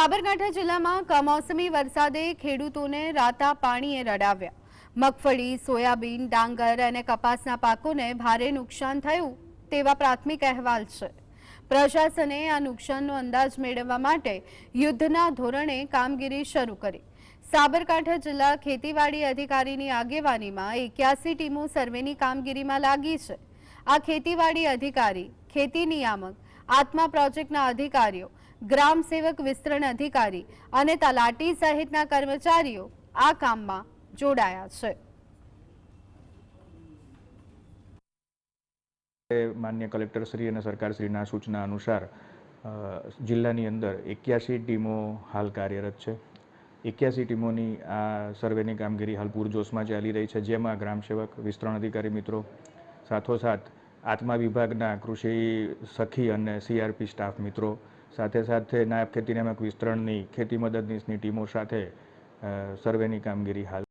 સાબરકાંઠા જિલ્લામાં કમોસમી વરસાદે ખેડૂતોને રાતા પાણીએ રડાવ્યા। મગફળી, સોયાબીન, ડાંગર અને કપાસના પાકોને ભારે નુકસાન થયું તેવા પ્રાથમિક અહેવાલ છે। પ્રશાસને આ નુકસાનનો અંદાજ મેળવવા માટે યુદ્ધના ધોરણે કામગીરી શરૂ કરી। સાબરકાંઠા જિલ્લા ખેતીવાડી અધિકારીની આગેવાનીમાં 81 ટીમો સર્વેની કામગીરીમાં લાગી છે। આ ખેતીવાડી અધિકારી, ખેતી નિયામક, આત્મા પ્રોજેક્ટના અધિકારીઓ, ગ્રામ સેવક વિસ્તરણ અધિકારી અને તલાટી સહિતના કર્મચારીઓ આ કામમાં જોડાયા છે। માન્ય કલેક્ટર શ્રી અને સરકાર શ્રીના સૂચના અનુસાર જિલ્લાની અંદર 81 ટીમો હાલ કાર્યરત છે। 81 ટીમોની આ સર્વેની કામગીરી હાલ પૂરજોશમાં ચાલી રહી છે, જેમાં ગ્રામ સેવક, વિસ્તરણ અધિકારી મિત્રો, સાથોસાથ આત્મા વિભાગના કૃષિ સખી અને CRP સ્ટાફ મિત્રો, સાથે નાયબ ખેતી નિયામક વિસ્તરણની ખેતી મદદનીશની ટીમો સાથે સર્વેની કામગીરી હાલ